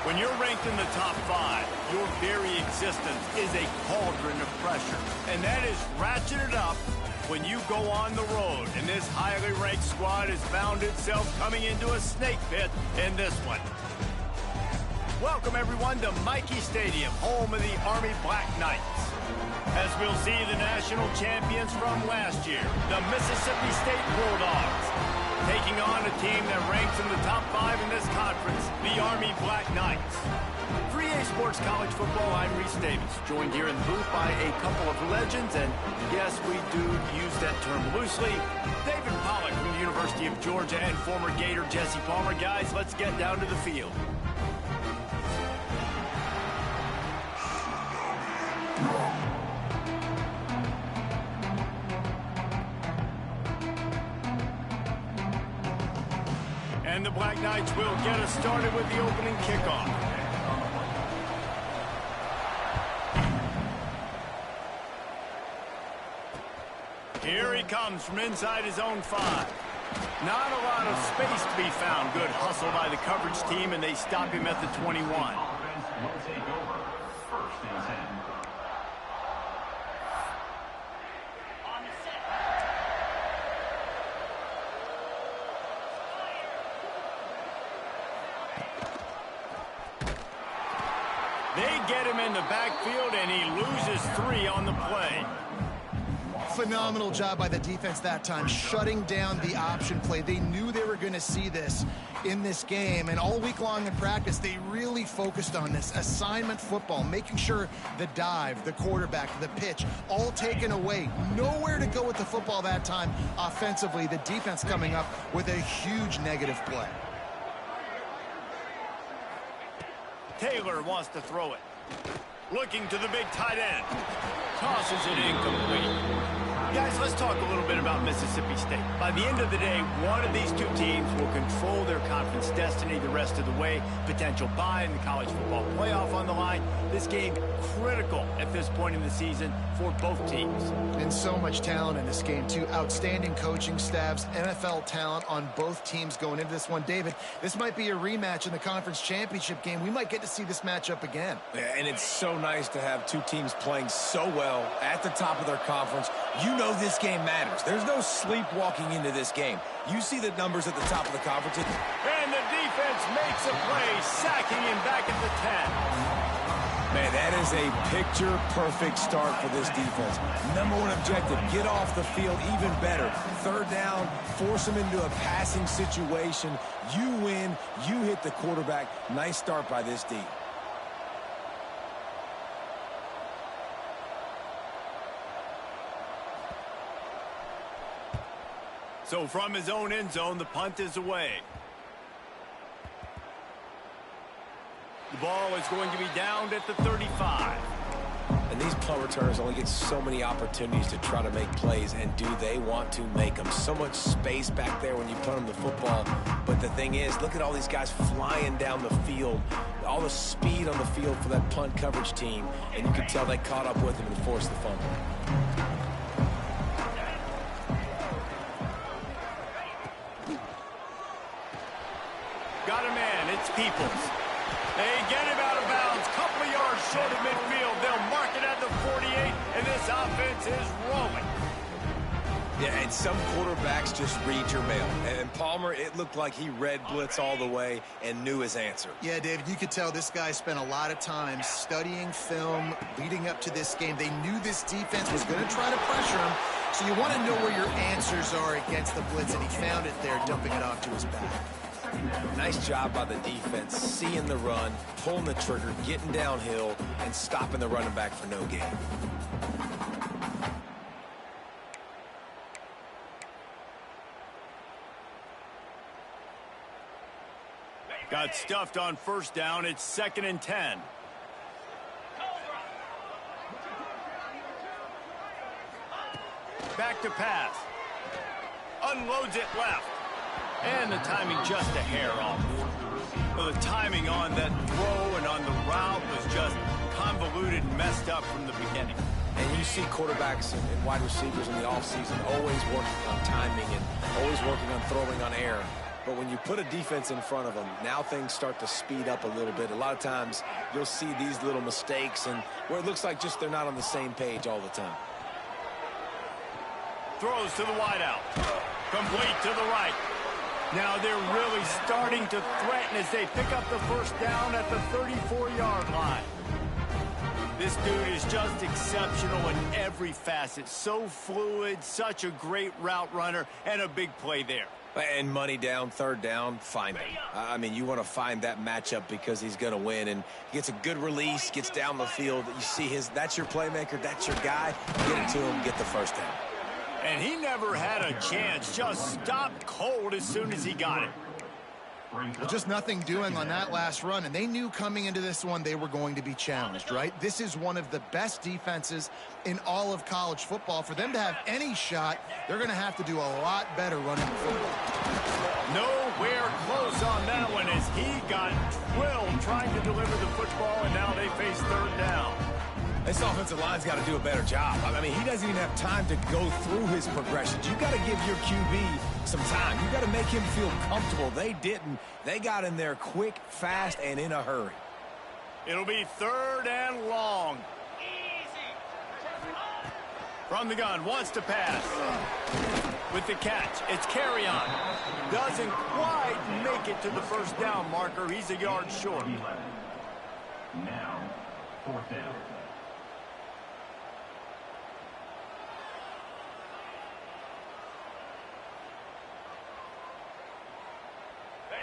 When you're ranked in the top 5, your very existence is a cauldron of pressure. And that is ratcheted up when you go on the road. And this highly ranked squad has found itself coming into a snake pit in this one. Welcome, everyone, to Michie Stadium, home of the Army Black Knights. As we'll see the national champions from last year, the Mississippi State Bulldogs, taking on a team that ranks in the top 5 in this conference, the Army Black Knights. 3A Sports College Football, I'm Reese Davis, joined here in the booth by a couple of legends, and yes, we do use that term loosely. David Pollack from the University of Georgia and former Gator Jesse Palmer. Guys, let's get down to the field. And the Black Knights will get us started with the opening kickoff. Here he comes from inside his own 5. Not a lot of space to be found. Good hustle by the coverage team, and they stop him at the 21. Will take over. First and 10. They get him in the backfield, and he loses 3 on the play. Phenomenal job by the defense that time, shutting down the option play. They knew they were going to see this in this game, and all week long in practice, they really focused on this assignment football, making sure the dive, the quarterback, the pitch, all taken away. Nowhere to go with the football that time offensively. The defense coming up with a huge negative play. Taylor wants to throw it. Looking to the big tight end. Tosses it incomplete. Guys, let's talk a little bit about Mississippi State. By the end of the day, one of these two teams will control their conference destiny the rest of the way. Potential bye in the college football playoff on the line. This game critical at this point in the season for both teams. And so much talent in this game, too. Outstanding coaching staffs, NFL talent on both teams going into this one. David, this might be a rematch in the conference championship game. We might get to see this matchup again. Yeah, and it's so nice to have two teams playing so well at the top of their conference. You know this game matters. There's no sleepwalking into this game. You see the numbers at the top of the conference. And the defense makes a play, sacking him back at the 10. Man, that is a picture-perfect start for this defense. Number one objective, get off the field even better. Third down, force them into a passing situation. You win, you hit the quarterback. Nice start by this D. So from his own end zone, the punt is away. The ball is going to be downed at the 35. And these punt returners only get so many opportunities to try to make plays, and do they want to make them? So much space back there when you punt them the football. But the thing is, look at all these guys flying down the field, all the speed on the field for that punt coverage team, and you can tell they caught up with him and forced the fumble. Got a man, it's Peoples. They get him out of bounds, couple of yards short of midfield. They'll mark it at the 48, and this offense is rolling. Yeah, and some quarterbacks just read your mail. And Palmer, it looked like he read blitz all the way and knew his answer. Yeah, David, you could tell this guy spent a lot of time studying film leading up to this game. They knew this defense was going to try to pressure him, so you want to know where your answers are against the blitz, and he found it there, dumping it off to his back. Nice job by the defense, seeing the run, pulling the trigger, getting downhill, and stopping the running back for no gain. Got stuffed on first down. It's 2nd and 10. Back to pass. Unloads it left. And the timing just a hair off. Well, the timing on that throw and on the route was just convoluted and messed up from the beginning. And you see quarterbacks and wide receivers in the offseason always working on timing and always working on throwing on air. But when you put a defense in front of them, now things start to speed up a little bit. A lot of times you'll see these little mistakes and where it looks like just they're not on the same page all the time. Throws to the wideout. Complete to the right. Now they're really starting to threaten as they pick up the first down at the 34-yard line. This dude is just exceptional in every facet. So fluid, such a great route runner, and a big play there. And money down, third down, find him. I mean, you want to find that matchup because he's going to win. And he gets a good release, gets down the field. You see that's your playmaker, that's your guy. Get it to him, get the first down. And he never had a chance. Just stopped cold as soon as he got it. Well, just nothing doing on that last run, and they knew coming into this one they were going to be challenged, right? This is one of the best defenses in all of college football. For them to have any shot, they're going to have to do a lot better running the football. Nowhere close on that one as he got drilled trying to deliver the football, and now they face third down. This offensive line's got to do a better job. I mean, he doesn't even have time to go through his progressions. You got to give your QB some time. You got to make him feel comfortable. They didn't. They got in there quick, fast, and in a hurry. It'll be third and long. From the gun, wants to pass. With the catch, it's carry on. Doesn't quite make it to the first down marker. He's a yard short. Now, fourth down.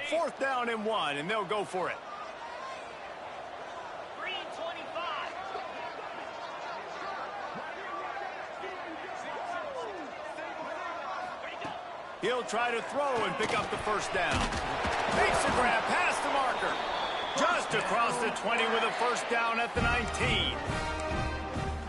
Fourth down and 1, and they'll go for it. He'll try to throw and pick up the first down. Makes a grab past the marker. Just across the 20 with a first down at the 19.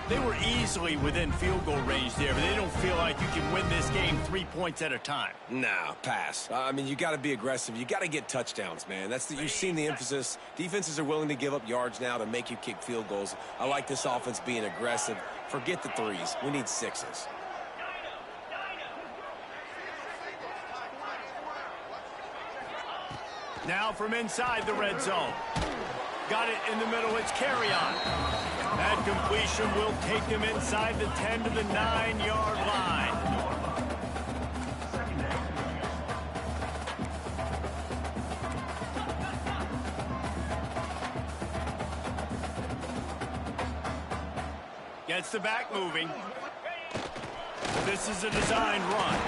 They were easily within field goal range there, but they don't feel like you can win this game 3 points at a time. No, pass. I mean, you got to be aggressive. You got to get touchdowns, man. You've seen the emphasis. Defenses are willing to give up yards now to make you kick field goals. I like this offense being aggressive. Forget the threes. We need sixes. Now from inside the red zone. Got it in the middle. It's carry on. That completion will take him inside the 10 to the 9-yard line. Gets the back moving. This is a designed run.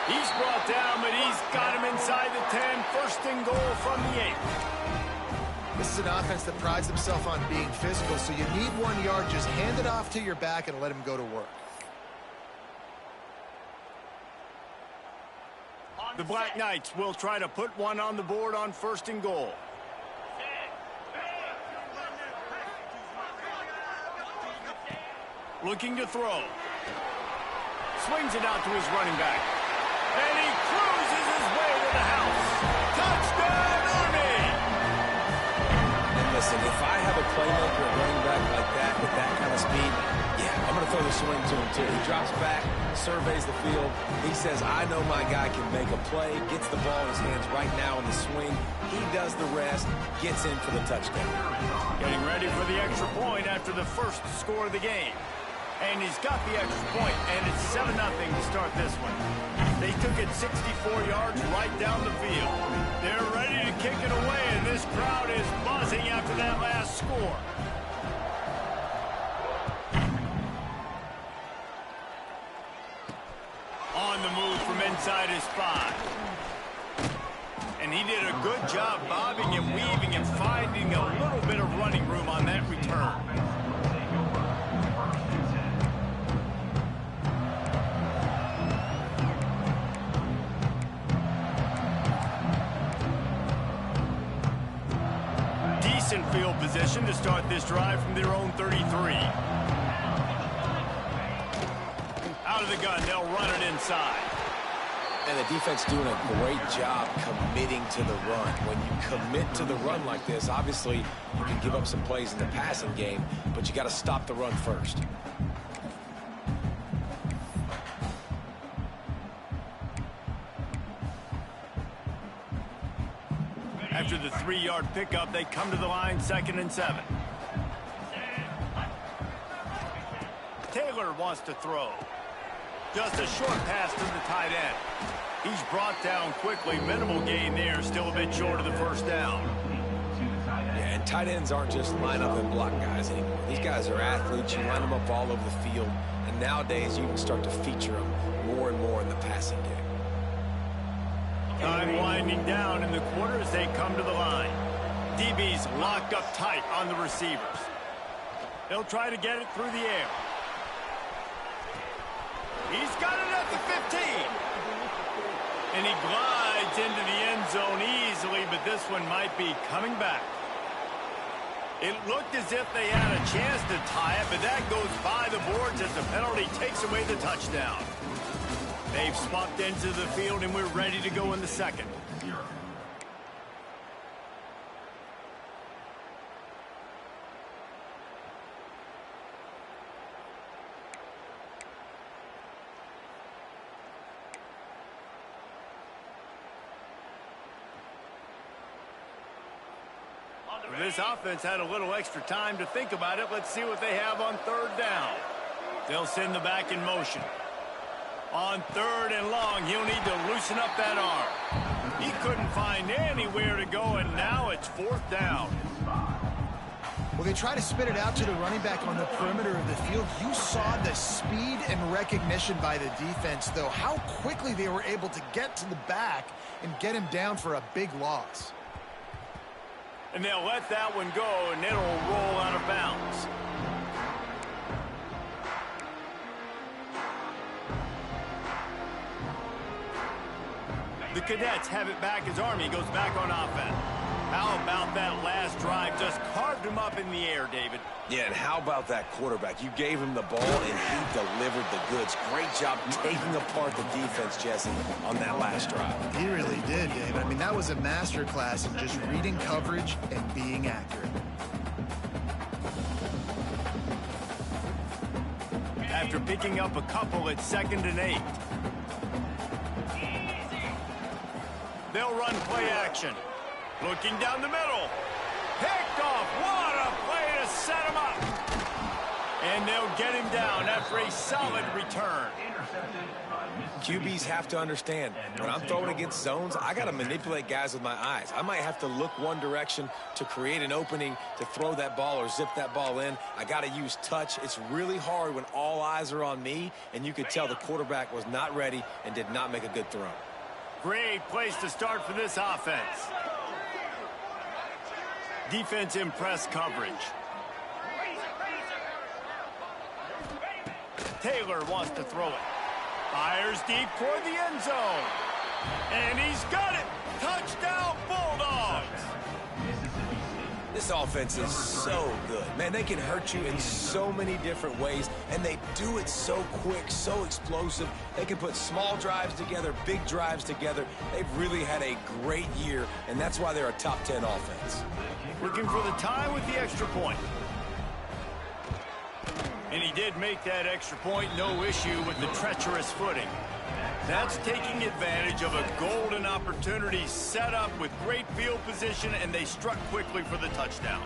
He's brought down, but he's got him inside the 10. First and goal from the 8. This is an offense that prides themselves on being physical, so you need 1 yard. Just hand it off to your back and let him go to work. The Black Knights will try to put one on the board on first and goal. Looking to throw. Swings it out to his running back. And he cruises his way to the house. Touchdown, Army! And listen, if I have a playmaker, a running back like that with that kind of speed, yeah, I'm going to throw the swing to him too. He drops back, surveys the field. He says, I know my guy can make a play, gets the ball in his hands right now in the swing. He does the rest, gets in for the touchdown. Getting ready for the extra point after the first score of the game. And he's got the extra point, and it's 7-0 to start this one. They took it 64 yards right down the field. They're ready to kick it away, and this crowd is buzzing after that last score. On the move from inside his 5. And he did a good job bobbing and weaving and finding a little bit of running room on that return. Decent field position to start this drive from their own 33. Out of the gun, they'll run it inside. And the defense doing a great job committing to the run. When you commit to the run like this, obviously you can give up some plays in the passing game, but you got to stop the run first. After the 3-yard pickup, they come to the line 2nd and 7. Taylor wants to throw. Just a short pass to the tight end. He's brought down quickly. Minimal gain there, still a bit short of the first down. Yeah, and tight ends aren't just line up and block guys anymore. These guys are athletes. You line them up all over the field. And nowadays, you can start to feature them more and more in the passing game. Time winding down in the quarter as they come to the line. DB's locked up tight on the receivers. They'll try to get it through the air. He's got it at the 15. And he glides into the end zone easily, but this one might be coming back. It looked as if they had a chance to tie it, but that goes by the boards as the penalty takes away the touchdown. They've swapped into the field, and we're ready to go in the second. This offense had a little extra time to think about it. Let's see what they have on 3rd down. They'll send the back in motion. On 3rd and long, he'll need to loosen up that arm. He couldn't find anywhere to go, and now it's 4th down. Well, they try to spit it out to the running back on the perimeter of the field. You saw the speed and recognition by the defense, though, how quickly they were able to get to the back and get him down for a big loss. And they'll let that one go, and it'll roll out of bounds. The Cadets have it back as Army goes back on offense. How about that last drive? Just carved him up in the air, David. Yeah, and how about that quarterback? You gave him the ball, and he delivered the goods. Great job taking apart the defense, Jesse, on that last drive. He really did, David. I mean, that was a masterclass in just reading coverage and being accurate. After picking up a couple, it's 2nd and 8. They'll run play action. Looking down the middle. Picked off. What a play to set him up. And they'll get him down after a solid return. QBs have to understand, when I'm throwing against zones, I got to manipulate guys with my eyes. I might have to look one direction to create an opening to throw that ball or zip that ball in. I got to use touch. It's really hard when all eyes are on me, and you could tell the quarterback was not ready and did not make a good throw. Great place to start for this offense. Defense in press coverage. Taylor wants to throw it. Fires deep toward the end zone. And he's got it. Touchdown, Bulldogs. This offense is so good. Man, they can hurt you in so many different ways, and they do it so quick, so explosive. They can put small drives together, big drives together. They've really had a great year, and that's why they're a top 10 offense. Looking for the tie with the extra point. And he did make that extra point, no issue with the treacherous footing. That's taking advantage of a golden opportunity set up with great field position, and they struck quickly for the touchdown.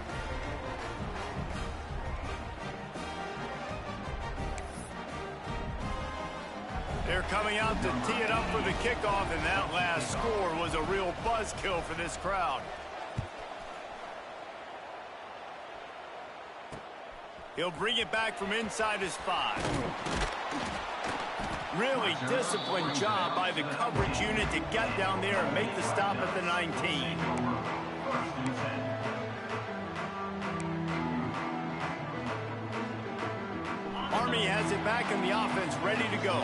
They're coming out to tee it up for the kickoff, and that last score was a real buzzkill for this crowd. He'll bring it back from inside his 5. Really disciplined job by the coverage unit to get down there and make the stop at the 19. Army has it back in the offense, ready to go.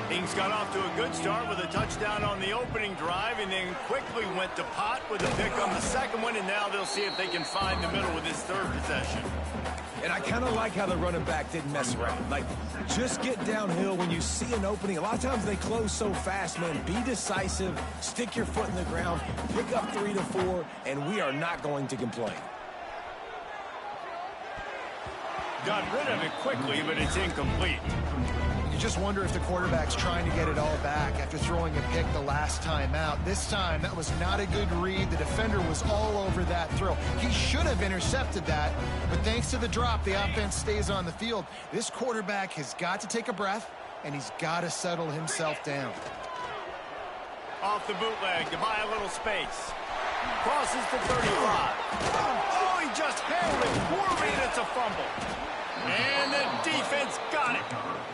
Things got off to a good start with a touchdown on the opening drive, and then quickly went to pot with a pick on the second one, and now they'll see if they can find the middle with this 3rd possession. And I kind of like how the running back didn't mess around. Like, just get downhill when you see an opening. A lot of times they close so fast, man. Be decisive, stick your foot in the ground, pick up 3 to 4, and we are not going to complain. Got rid of it quickly, but it's incomplete. You just wonder if the quarterback's trying to get it all back after throwing a pick the last time out. This time, that was not a good read. The defender was all over that throw. He should have intercepted that, but thanks to the drop, the offense stays on the field. This quarterback has got to take a breath, and he's got to settle himself down. Off the bootleg to buy a little space. Crosses the 35. Oh, he just handled it poorly, and it's a fumble. And the defense got it.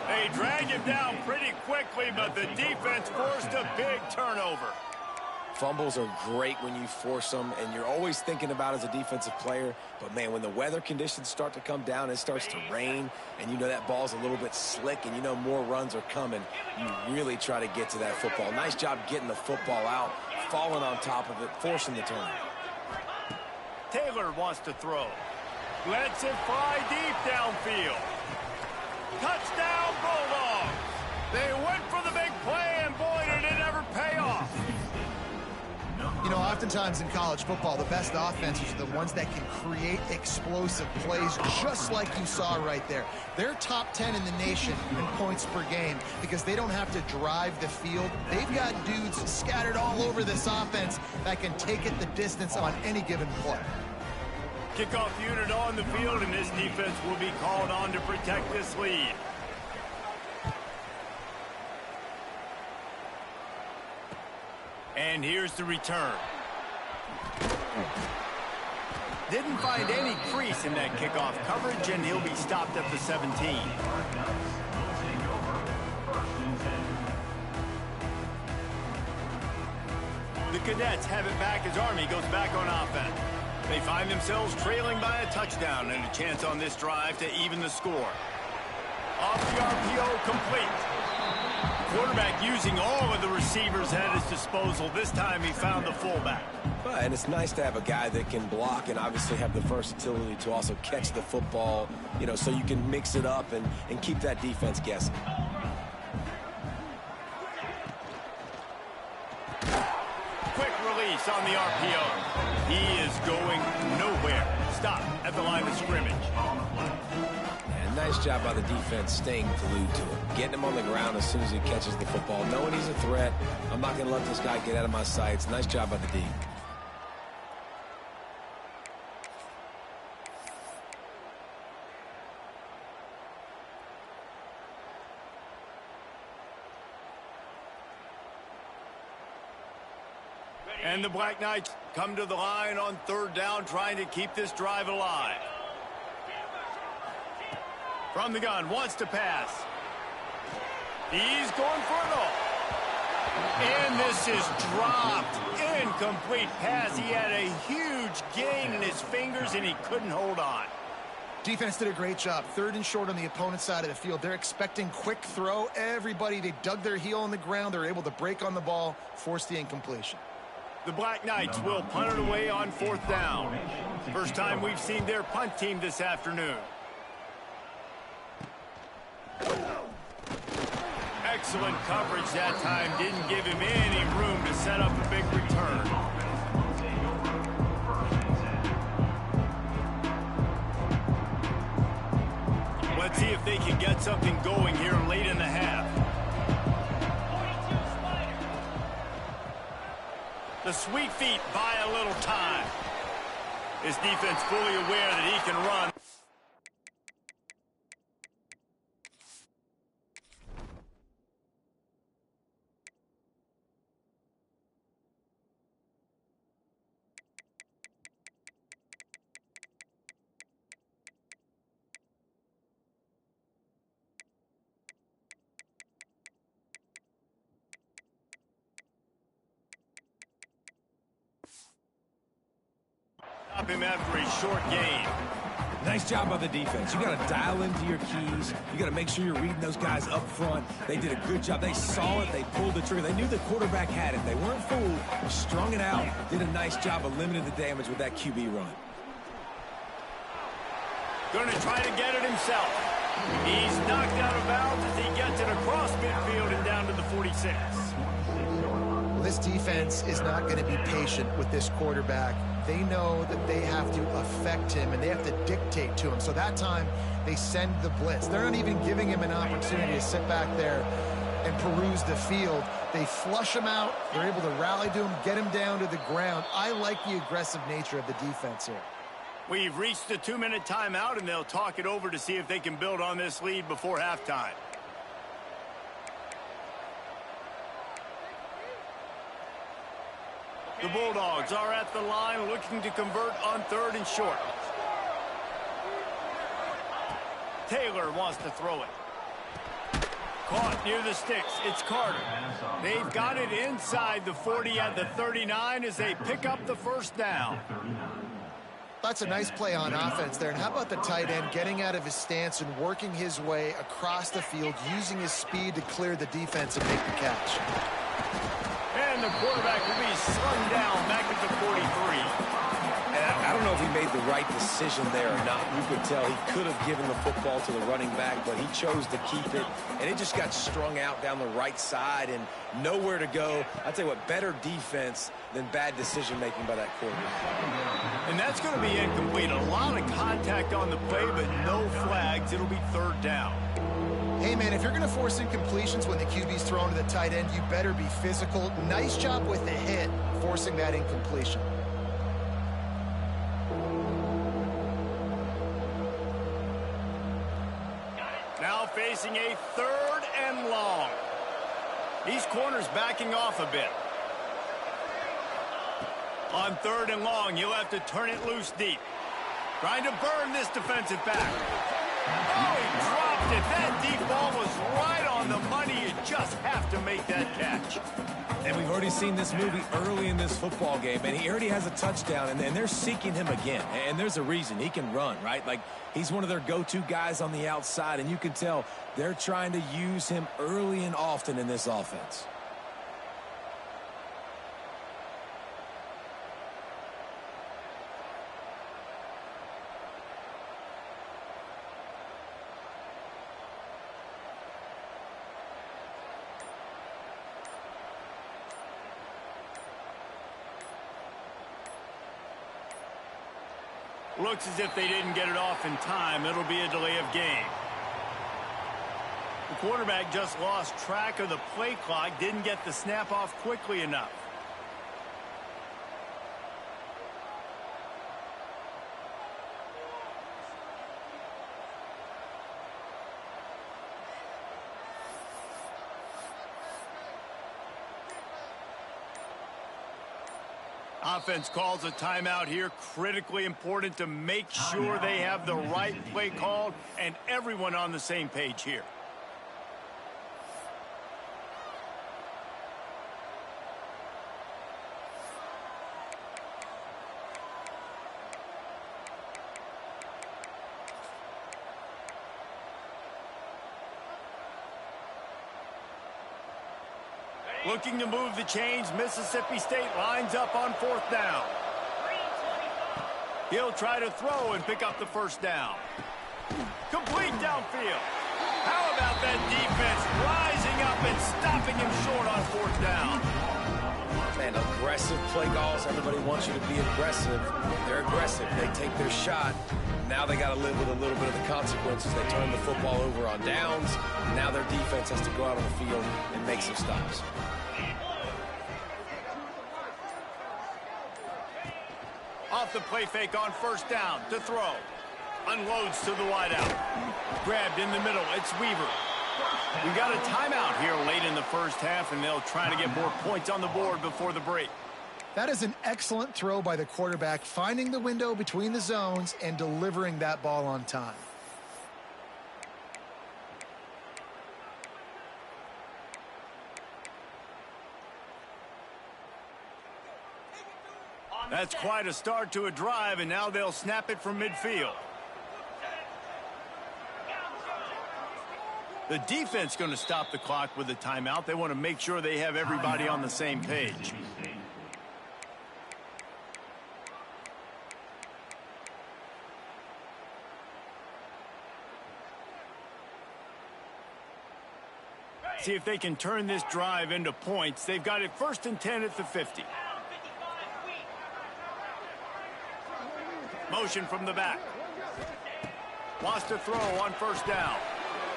They dragged him down pretty quickly, but the defense forced a big turnover. Fumbles are great when you force them, and you're always thinking about as a defensive player. But, man, when the weather conditions start to come down, it starts to rain, and you know that ball's a little bit slick, and you know more runs are coming, you really try to get to that football. Nice job getting the football out, falling on top of it, forcing the turn. Taylor wants to throw. Lets it fly deep downfield. Touchdown, Bulldogs. They went for the big play, and boy, did it ever pay off. You know, oftentimes in college football, the best offenses are the ones that can create explosive plays, just like you saw right there. They're top 10 in the nation in points per game because they don't have to drive the field. They've got dudes scattered all over this offense that can take it the distance on any given play. Kickoff unit on the field, and this defense will be called on to protect this lead. And here's the return. Didn't find any crease in that kickoff coverage, and he'll be stopped at the 17. The Cadets have it back as Army goes back on offense. They find themselves trailing by a touchdown and a chance on this drive to even the score. Off the RPO, complete. Quarterback using all of the receivers at his disposal. This time he found the fullback. And it's nice to have a guy that can block and obviously have the versatility to also catch the football, you know, so you can mix it up and keep that defense guessing. Quick release on the RPO. He is going nowhere. Stop at the line of scrimmage. And nice job by the defense staying glued to him. Getting him on the ground as soon as he catches the football. Knowing he's a threat. I'm not going to let this guy get out of my sights. Nice job by the D. And the Black Knights come to the line on third down, trying to keep this drive alive. From the gun, wants to pass. He's going for it all. And this is dropped. Incomplete pass. He had a huge gain in his fingers, and he couldn't hold on. Defense did a great job. Third and short on the opponent's side of the field. They're expecting quick throw. Everybody, they dug their heel on the ground. They're able to break on the ball, force the incompletion. The Black Knights will punt it away on fourth down. First time we've seen their punt team this afternoon. Excellent coverage that time. Didn't give him any room to set up a big return. Let's see if they can get something going here late in the half. The sweet feet buy a little time. This defense fully aware that he can run. Stop him after a short gain. Nice job by the defense. You got to dial into your keys. You got to make sure you're reading those guys up front. They did a good job. They saw it. They pulled the trigger. They knew the quarterback had it. They weren't fooled. Strung it out. Did a nice job of limiting the damage with that QB run. Going to try to get it himself. He's knocked out of bounds as he gets it across midfield and down to the 46. Well, this defense is not going to be patient with this quarterback. They know that they have to affect him and they have to dictate to him. So that time, they send the blitz. They're not even giving him an opportunity to sit back there and peruse the field. They flush him out. They're able to rally to him, get him down to the ground. I like the aggressive nature of the defense here. We've reached the 2-minute timeout, and they'll talk it over to see if they can build on this lead before halftime. The Bulldogs are at the line looking to convert on 3rd and short. Taylor wants to throw it. Caught near the sticks. It's Carter. They've got it inside the 40 at the 39 as they pick up the first down. That's a nice play on offense there. And how about the tight end getting out of his stance and working his way across the field, using his speed to clear the defense and make the catch. And the quarterback will be slung down back at the 43. And I don't know if he made the right decision there or not. You could tell he could have given the football to the running back, but he chose to keep it, and it just got strung out down the right side and nowhere to go. I'll tell you what, better defense than bad decision-making by that quarterback. And that's going to be incomplete. A lot of contact on the play, but no flags. It'll be 3rd down. Hey, man, if you're going to force incompletions when the QB's thrown to the tight end, you better be physical. Nice job with the hit, forcing that incompletion. Now facing a 3rd and long. These corners backing off a bit. On 3rd and long, you'll have to turn it loose deep. Trying to burn this defensive back. Oh, he dropped it. That deep ball was right on the money. You just have to make that catch. And we've already seen this movie early in this football game, and he already has a touchdown, and they're seeking him again. And there's a reason. He can run, right? Like, he's one of their go-to guys on the outside, and you can tell they're trying to use him early and often in this offense. Looks as if they didn't get it off in time. It'll be a delay of game. The quarterback just lost track of the play clock, didn't get the snap off quickly enough. Offense calls a timeout here. Critically important to make sure they have the right play called and everyone on the same page here. Looking to move the chains, Mississippi State lines up on 4th down. He'll try to throw and pick up the first down. Complete downfield. How about that defense rising up and stopping him short on 4th down? Man, aggressive play calls. Everybody wants you to be aggressive. They're aggressive. They take their shot. Now they got to live with a little bit of the consequences. They turn the football over on downs. Now their defense has to go out on the field and make some stops. Off the play fake on 1st down to throw. Unloads to the wideout. Grabbed in the middle. It's Weaver. We got a timeout here late in the first half, and they'll try to get more points on the board before the break. That is an excellent throw by the quarterback, finding the window between the zones and delivering that ball on time. That's quite a start to a drive, and now they'll snap it from midfield. The defense going to stop the clock with a timeout. They want to make sure they have everybody on the same page. See if they can turn this drive into points. They've got it 1st and 10 at the 50. Motion from the back. Wants to throw on 1st down.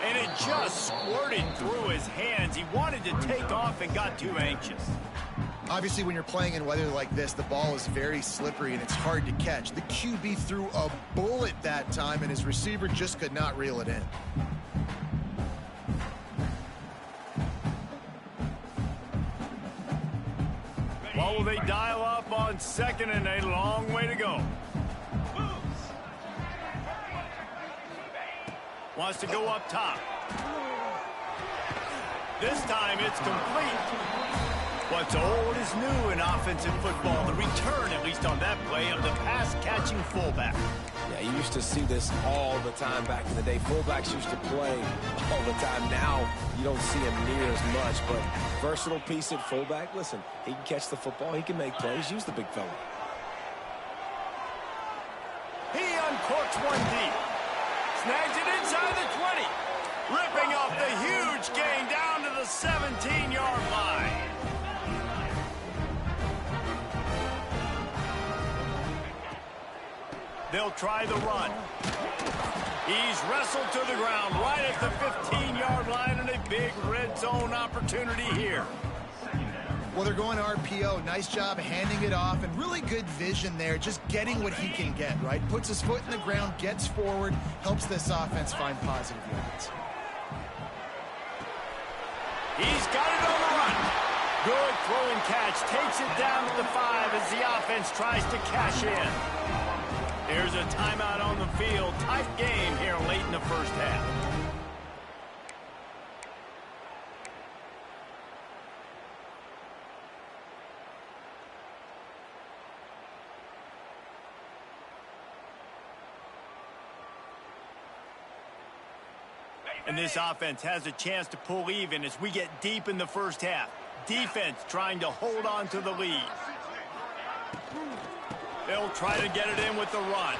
And it just squirted through his hands. He wanted to take off and got too anxious. Obviously, when you're playing in weather like this, the ball is very slippery and it's hard to catch. The QB threw a bullet that time, and his receiver just could not reel it in. What will they dial up on 2nd and a long way to go? Wants to go up top. This time it's complete. What's old is new in offensive football. The return, at least on that play, of the pass-catching fullback. Yeah, you used to see this all the time back in the day. Fullbacks used to play all the time. Now you don't see him near as much, but versatile piece at fullback. Listen, he can catch the football. He can make plays. Use the big fella. He uncorks one deep. Snags it inside the 20. Ripping off the huge gain down to the 17-yard line. They'll try the run. He's wrestled to the ground right at the 15-yard line, and a big red zone opportunity here. Well, they're going RPO. Nice job handing it off, and really good vision there, just getting what he can get, right? Puts his foot in the ground, gets forward, helps this offense find positive yards. He's got it on the run. Good throw and catch. Takes it down to the 5 as the offense tries to cash in. There's a timeout on the field. Tight game here late in the 1st half. And this offense has a chance to pull even as we get deep in the 1st half. Defense trying to hold on to the lead. They'll try to get it in with the run.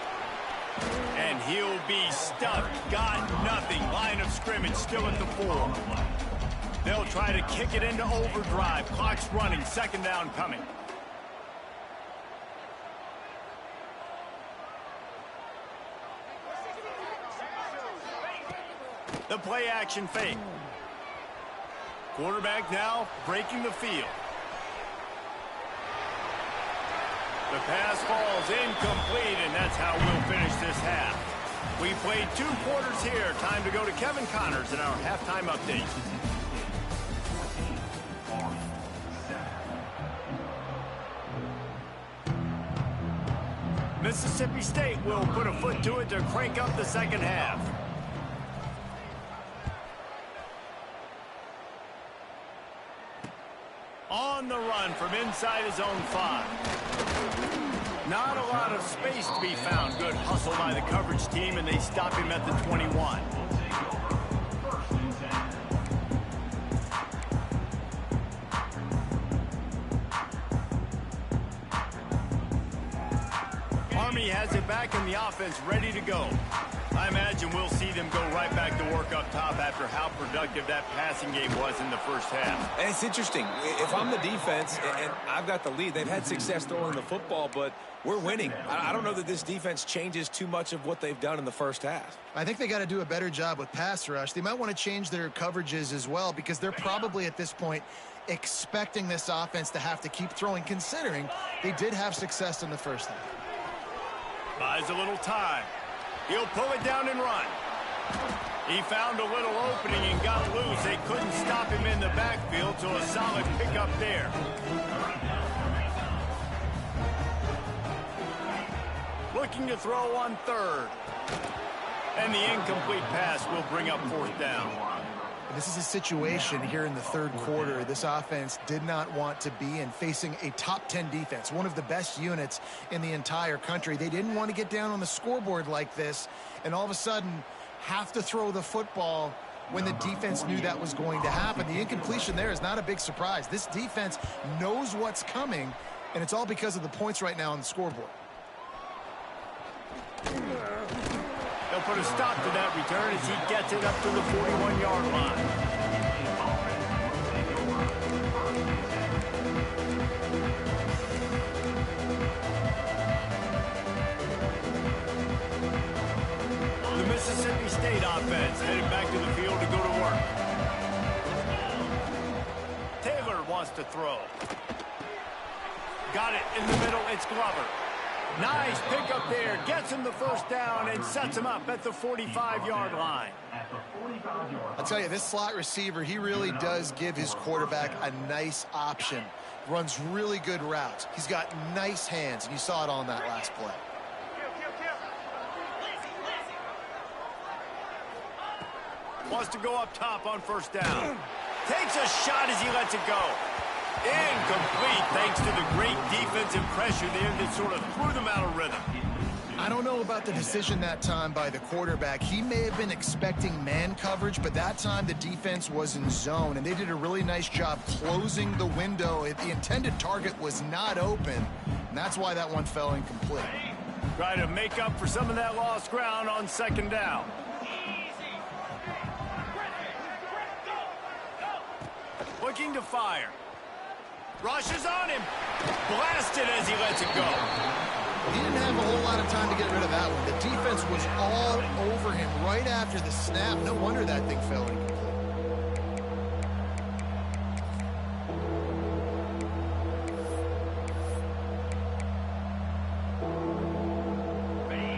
And he'll be stuffed. Got nothing. Line of scrimmage still at the 4. They'll try to kick it into overdrive. Clock's running. 2nd down coming. The play action fake. Quarterback now breaking the field. The pass falls incomplete, and that's how we'll finish this half. We played 2 quarters here. Time to go to Kevin Connors in our halftime update. Mississippi State will put a foot to it to crank up the 2nd half. On the run from inside his own 5. Not a lot of space to be found. Good hustle by the coverage team, and they stop him at the 21. Army has it back in the offense, ready to go. I imagine we'll see them go right back to work up top after how productive that passing game was in the 1st half. And it's interesting. If I'm the defense and I've got the lead, they've had success throwing the football, but we're winning. I don't know that this defense changes too much of what they've done in the 1st half. I think they got to do a better job with pass rush. They might want to change their coverages as well, because they're probably at this point expecting this offense to have to keep throwing, considering they did have success in the 1st half. Buys a little time. He'll pull it down and run. He found a little opening and got loose. They couldn't stop him in the backfield, so a solid pickup there. Looking to throw on 3rd. And the incomplete pass will bring up 4th down. This is a situation here in the 3rd quarter this offense did not want to be in, facing a top 10 defense, one of the best units in the entire country. They didn't want to get down on the scoreboard like this and all of a sudden have to throw the football when the defense knew that was going to happen. The incompletion there is not a big surprise. This defense knows what's coming, and it's all because of the points right now on the scoreboard. They'll put a stop to that return as he gets it up to the 41-yard line. State offense heading back to the field to go to work. Taylor wants to throw. Got it in the middle. It's Glover. Nice pickup there. Gets him the first down and sets him up at the 45-yard line. I'll tell you, this slot receiver, he really does give his quarterback a nice option. Runs really good routes. He's got nice hands, and you saw it on that last play. Wants to go up top on first down. Takes a shot as he lets it go. Incomplete thanks to the great defensive pressure there that sort of threw them out of rhythm. I don't know about the decision that time by the quarterback. He may have been expecting man coverage, but that time the defense was in zone, and they did a really nice job closing the window. The intended target was not open, and that's why that one fell incomplete. Try to make up for some of that lost ground on second down. Looking to fire. Rushes on him. Blasted as he lets it go. He didn't have a whole lot of time to get rid of that one. The defense was all over him right after the snap. No wonder that thing fell incomplete.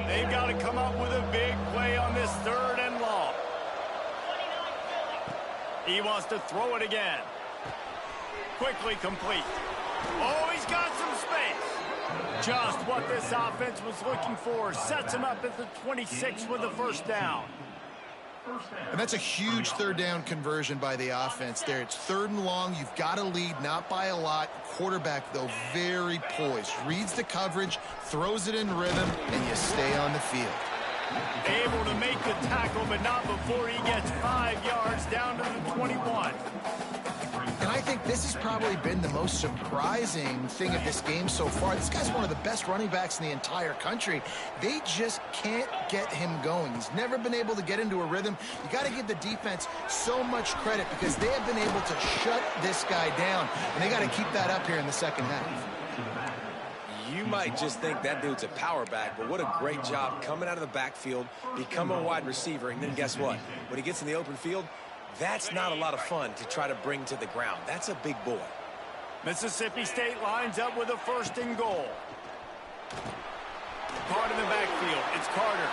They've got to come up with a big play on this third and long. He wants to throw it again. Quickly complete. Oh, he's got some space. Just what this offense was looking for. Sets him up at the 26 with the first down. And that's a huge third down conversion by the offense there. It's third and long. You've got to lead, not by a lot. Quarterback, though, very poised. Reads the coverage, throws it in rhythm, and you stay on the field. Able to make the tackle, but not before he gets 5 yards down to the 21. And I think this has probably been the most surprising thing of this game so far. This guy's one of the best running backs in the entire country. They just can't get him going. He's never been able to get into a rhythm. You got to give the defense so much credit because they have been able to shut this guy down, and they got to keep that up here in the second half. You might just think that dude's a power back, but what a great job coming out of the backfield, become a wide receiver, and then guess what? When he gets in the open field, that's not a lot of fun to try to bring to the ground. That's a big boy. Mississippi State lines up with a first and goal. Caught in the backfield. It's Carter.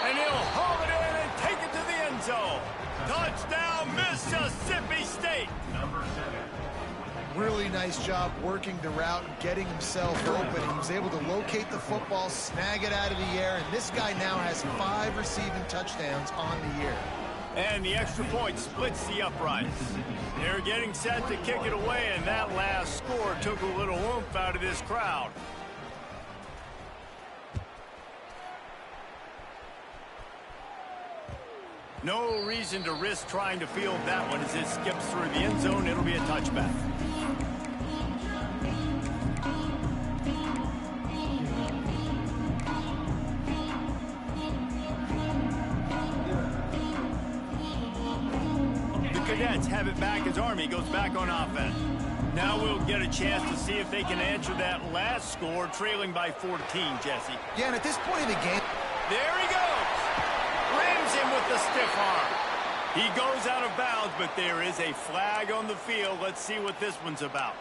And he'll haul it in and take it to the end zone. Touchdown, Mississippi State. Number 7. Really nice job working the route and getting himself open. He was able to locate the football, snag it out of the air, and this guy now has 5 receiving touchdowns on the year. And the extra point splits the uprights. They're getting set to kick it away, and that last score took a little oomph out of this crowd. No reason to risk trying to field that one as it skips through the end zone. It'll be a touchback. Cadets have it back as Army goes back on offense. Now we'll get a chance to see if they can answer that last score, trailing by 14, Jesse. Yeah, and at this point of the game... There he goes! Rams him with the stiff arm. He goes out of bounds, but there is a flag on the field. Let's see what this one's about.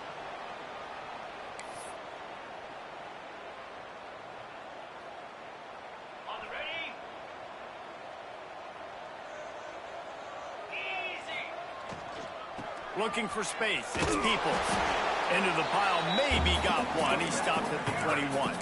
Looking for space. It's Peoples. Into the pile. Maybe got one. He stops at the 21.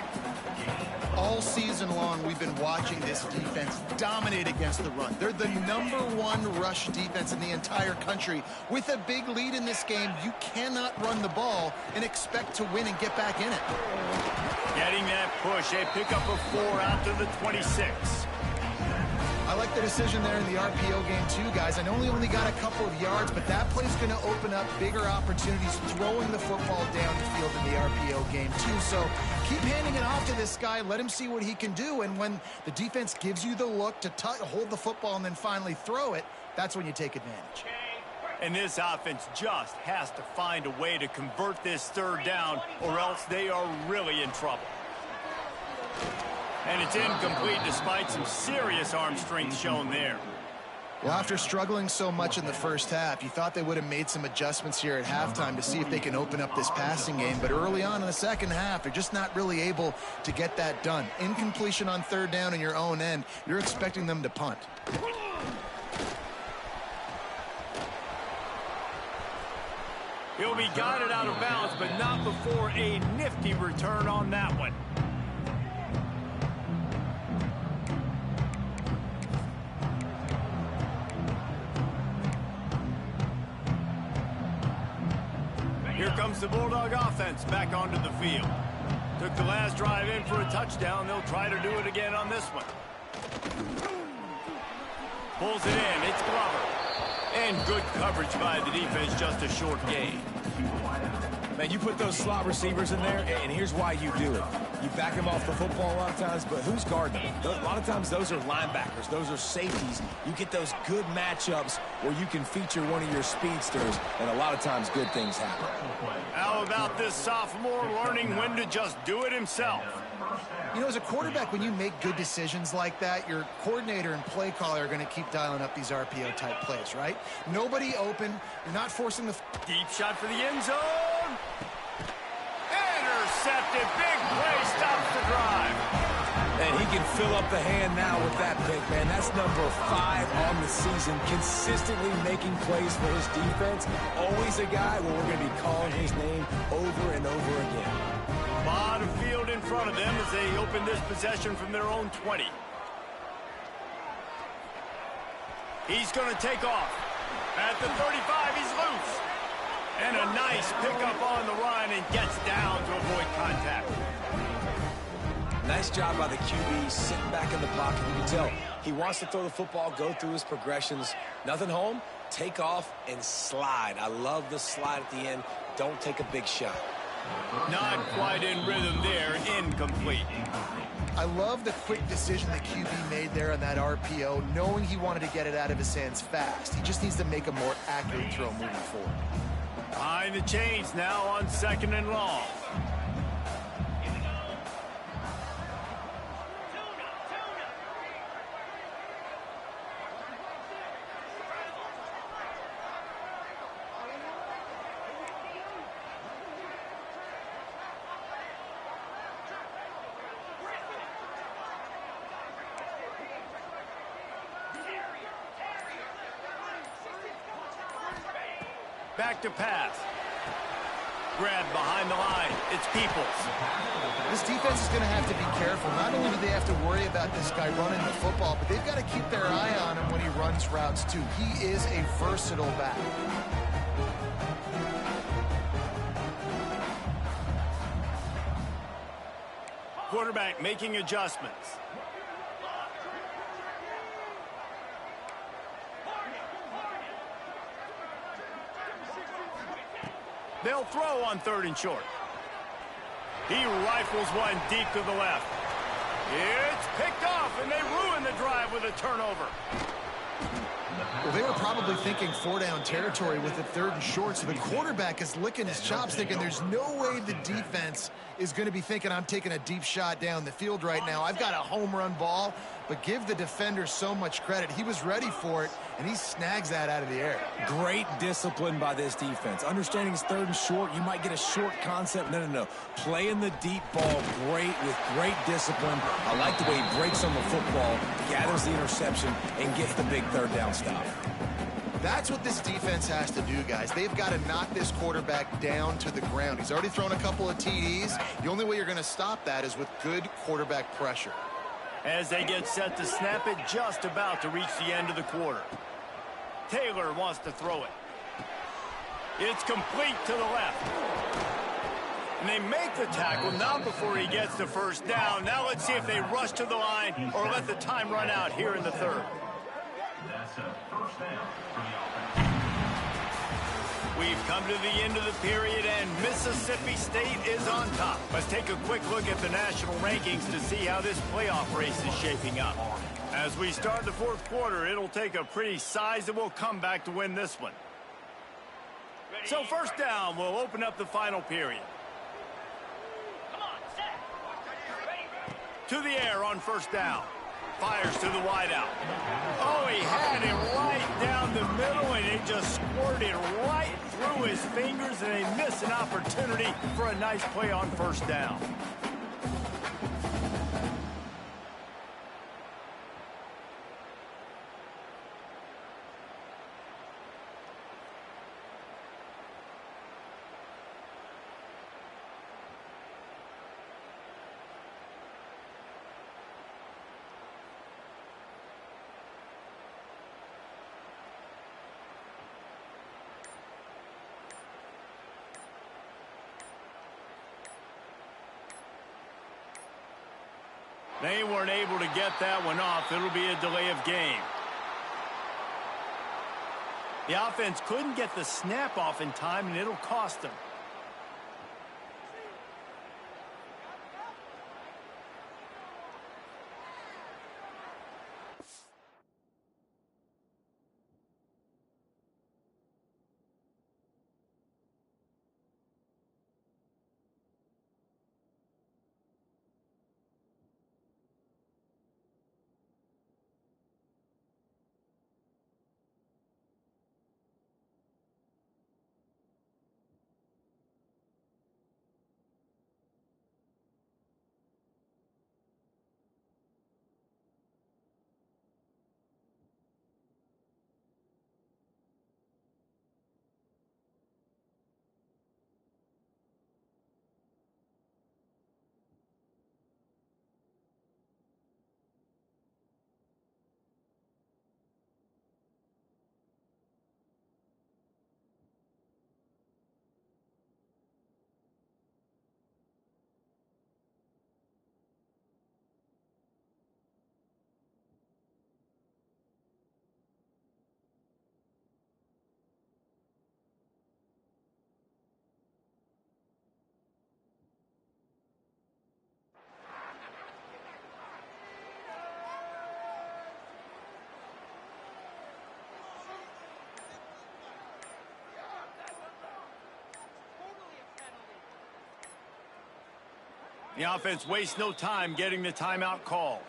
All season long, we've been watching this defense dominate against the run. They're the #1 rush defense in the entire country. With a big lead in this game, you cannot run the ball and expect to win and get back in it. Getting that push. A pickup of 4 out to the 26. I like the decision there in the RPO game too, guys. I know he only got a couple of yards, but that play's going to open up bigger opportunities throwing the football down the field in the RPO game too. So keep handing it off to this guy. Let him see what he can do. And when the defense gives you the look to hold the football and then finally throw it, that's when you take advantage. And this offense just has to find a way to convert this third down, or else they are really in trouble. And it's incomplete despite some serious arm strength shown there. Well, after struggling so much in the first half, you thought they would have made some adjustments here at halftime to see if they can open up this passing game. But early on in the second half, they're just not really able to get that done. Incompletion on third down in your own end, you're expecting them to punt. He'll be guided out of bounds, but not before a nifty return on that one. Here comes the Bulldog offense back onto the field. Took the last drive in for a touchdown. They'll try to do it again on this one. Pulls it in. It's Glover. And good coverage by the defense, just a short gain. Man, you put those slot receivers in there, and here's why you do it. You back them off the football a lot of times, but who's guarding them? A lot of times those are linebackers. Those are safeties. You get those good matchups where you can feature one of your speedsters, and a lot of times good things happen. How about this sophomore learning when to just do it himself? You know, as a quarterback, when you make good decisions like that, your coordinator and play caller are going to keep dialing up these RPO-type plays, right? Nobody open. You're not forcing the... Deep shot for the end zone. Intercepted. Big play stops the drive. And he can fill up the hand now with that pick, man. That's number 5 on the season, consistently making plays for his defense. Always a guy where we're going to be calling his name over and over again. A lot of field in front of them as they open this possession from their own 20. He's going to take off. At the 35, he's loose. And a nice pickup on the run and gets down to avoid contact. Nice job by the QB sitting back in the pocket. You can tell he wants to throw the football, go through his progressions. Nothing home, take off and slide. I love the slide at the end. Don't take a big shot. Not quite in rhythm there, incomplete. I love the quick decision the QB made there on that RPO, knowing he wanted to get it out of his hands fast. He just needs to make a more accurate throw moving forward. Behind the chains now on 2nd and long. Back to pass. Grab behind the line. It's Peoples. This defense is going to have to be careful. Not only do they have to worry about this guy running the football, but they've got to keep their eye on him when he runs routes too. He is a versatile back. Quarterback making adjustments. They'll throw on 3rd and short. He rifles one deep to the left. It's picked off, and they ruin the drive with a turnover. Well, they were probably thinking 4-down territory with it 3rd and short, so the quarterback is licking his chops thinking there's no way the defense is going to be thinking I'm taking a deep shot down the field right now. I've got a home run ball, but give the defender so much credit. He was ready for it, and he snags that out of the air. Great discipline by this defense. Understanding it's 3rd and short, you might get a short concept. No. Playing the deep ball great with great discipline. I like the way he breaks on the football, gathers the interception, and gets the big 3rd down stop. That's what this defense has to do, guys. They've got to knock this quarterback down to the ground. He's already thrown a couple of TDs. The only way you're going to stop that is with good quarterback pressure. As they get set to snap it, just about to reach the end of the quarter. Taylor wants to throw it. It's complete to the left. And they make the tackle, not before he gets the 1st down. Now let's see if they rush to the line or let the time run out here in the 3rd. That's a 1st down for the offense. We've come to the end of the period, and Mississippi State is on top. Let's take a quick look at the national rankings to see how this playoff race is shaping up. As we start the 4th quarter, it'll take a pretty sizable comeback to win this one. So 1st down will open up the final period. To the air on first down. Fires to the wideout. Oh, he had it right down the middle, and it just squirted right through his fingers, and they missed an opportunity for a nice play on first down. They weren't able to get that one off. It'll be a delay of game. The offense couldn't get the snap off in time, and it'll cost them. The offense wastes no time getting the timeout called.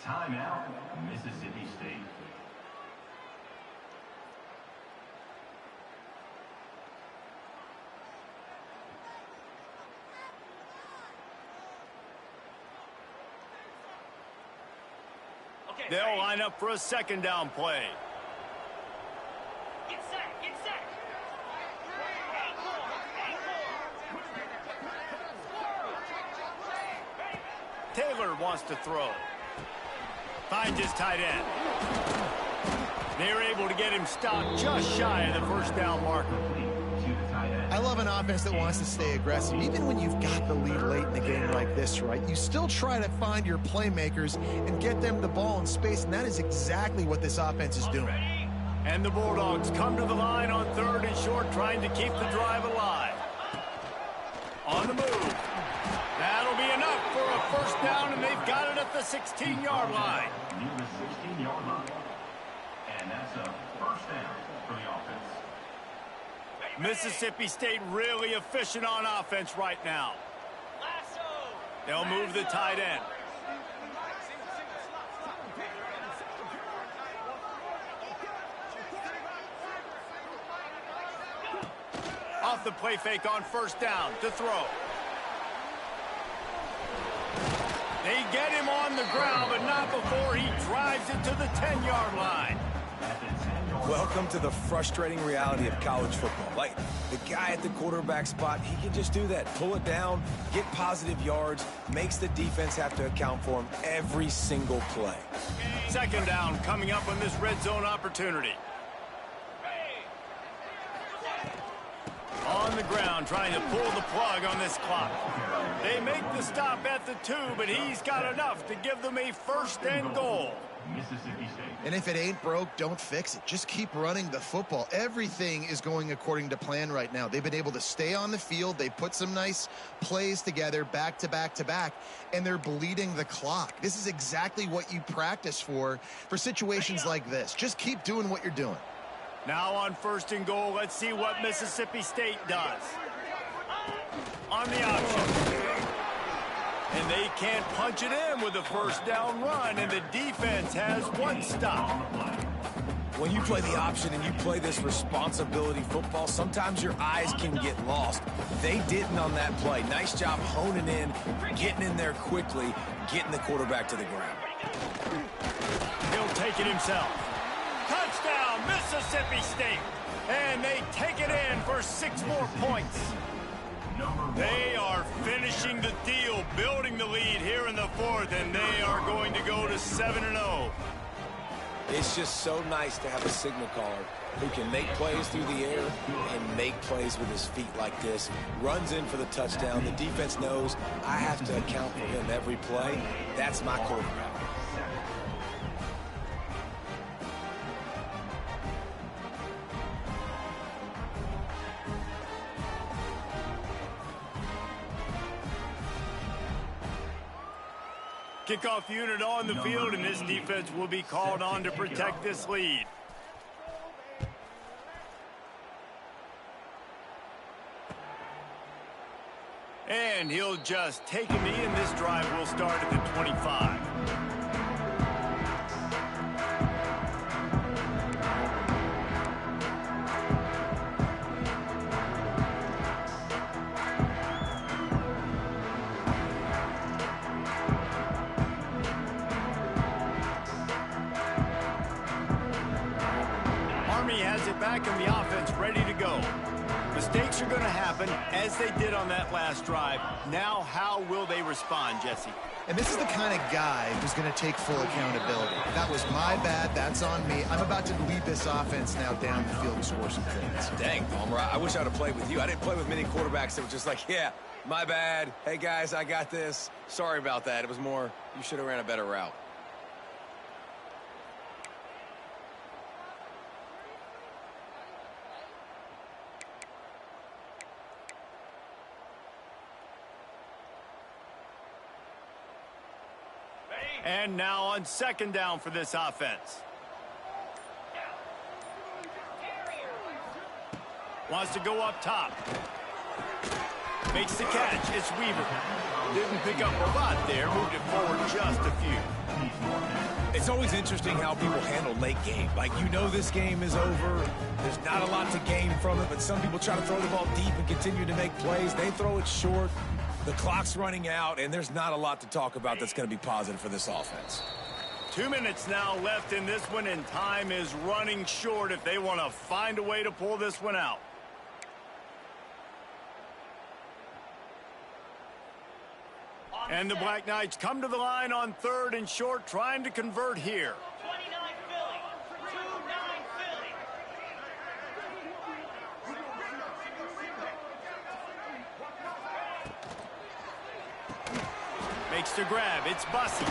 Timeout, Mississippi State. They'll line up for a second down play. Get set, get set. Taylor wants to throw. Finds his tight end. They're able to get him stopped just shy of the first down marker. I love an offense that wants to stay aggressive. Even when you've got the lead late in the game like this, right? You still try to find your playmakers and get them the ball in space, and that is exactly what this offense is doing. And the Bulldogs come to the line on 3rd and short, trying to keep the drive alive. On the move. That'll be enough for a first down, and they've got it at the 16-yard line. Near the 16-yard line. And that's a first down for the offense. Mississippi State really efficient on offense right now. They'll move the tight end. Off the play fake on first down to throw. They get him on the ground, but not before he drives it to the 10-yard line. Welcome to the frustrating reality of college football. Like, the guy at the quarterback spot, he can just do that. Pull it down, get positive yards, makes the defense have to account for him every single play. Second down coming up on this red zone opportunity. On the ground, trying to pull the plug on this clock. They make the stop at the 2, but he's got enough to give them a first and goal. Mississippi State. And if it ain't broke, don't fix it. Just keep running the football. Everything is going according to plan right now. They've been able to stay on the field. They put some nice plays together back to back to back, and they're bleeding the clock. This is exactly what you practice for situations like this. Just keep doing what you're doing. Now on 1st and goal, let's see what Mississippi State does. On the option. And they can't punch it in with a first down run, and the defense has one stop. When you play the option and you play this responsibility football, sometimes your eyes can get lost. They didn't on that play. Nice job honing in, getting in there quickly, getting the quarterback to the ground. He'll take it himself. Touchdown, Mississippi State. And they take it in for 6 more points. They are finishing the deal, building the lead here in the 4th, and they are going to go to 7-0. It's just so nice to have a signal caller who can make plays through the air and make plays with his feet like this. Runs in for the touchdown. The defense knows I have to account for him every play. That's my quarterback. Kickoff unit on the field, and this defense will be called on to protect this lead. And he'll just take a knee, and this drive will start at the 25. Back in the offense, ready to go. Mistakes are going to happen, as they did on that last drive. Now, how will they respond, Jesse? And this is the kind of guy who's going to take full accountability. That was my bad. That's on me. I'm about to lead this offense now down the field and score some points. Dang, Palmer, I wish I would have played with you. I didn't play with many quarterbacks that were just like, yeah, my bad. Hey, guys, I got this. Sorry about that. It was more, you should have ran a better route. And now on 2nd down for this offense. Wants to go up top. Makes the catch. It's Weaver. Didn't pick up a lot there. Moved it forward just a few. It's always interesting how people handle late game. Like, you know this game is over. There's not a lot to gain from it, but some people try to throw the ball deep and continue to make plays. They throw it short. The clock's running out, and there's not a lot to talk about that's going to be positive for this offense. 2 minutes now left in this one, and time is running short if they want to find a way to pull this one out. And the Black Knights come to the line on 3rd and short, trying to convert here. 29 Philly. 29 Philly. Makes the grab. It's Bussey.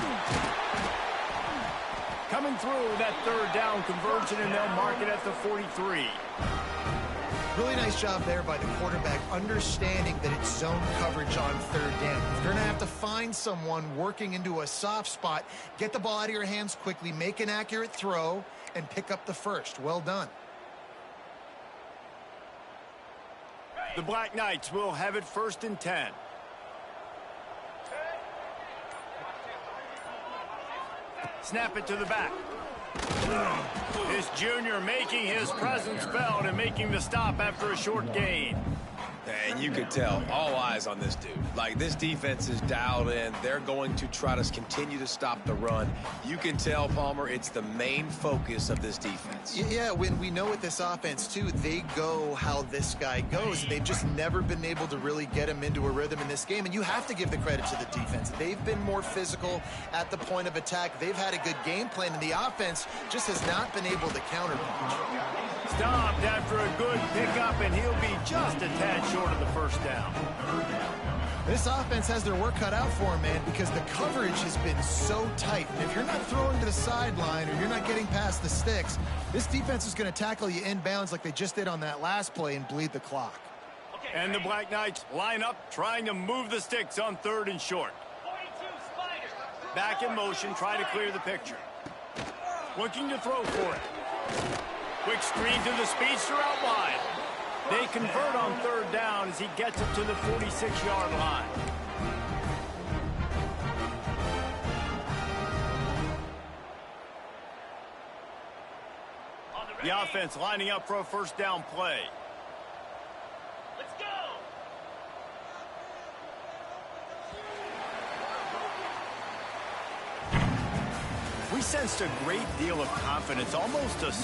Coming through that 3rd down conversion, and they'll mark it at the 43. Really nice job there by the quarterback, understanding that it's zone coverage on 3rd down. You're going to have to find someone working into a soft spot, get the ball out of your hands quickly, make an accurate throw, and pick up the first. Well done. The Black Knights will have it 1st and 10. Snap it to the back. This junior making his presence felt and making the stop after a short gain. And you could tell, all eyes on this dude. Like, this defense is dialed in. They're going to try to continue to stop the run. You can tell, Palmer, it's the main focus of this defense. Yeah, when we know with this offense, too, they go how this guy goes. They've just never been able to really get him into a rhythm in this game, and you have to give the credit to the defense. They've been more physical at the point of attack. They've had a good game plan, and the offense just has not been able to counterpunch. Stopped after a good pickup, and he'll be just a tad short of the 1st down. This offense has their work cut out for them, man, because the coverage has been so tight. And if you're not throwing to the sideline or you're not getting past the sticks, this defense is going to tackle you inbounds like they just did on that last play and bleed the clock. And the Black Knights line up, trying to move the sticks on 3rd and short. Back in motion, try to clear the picture. Looking to throw for it. Quick screen to the speedster out wide. They convert on 3rd down as he gets it to the 46-yard line. The offense lining up for a first down play. Let's go. We sensed a great deal of confidence, almost a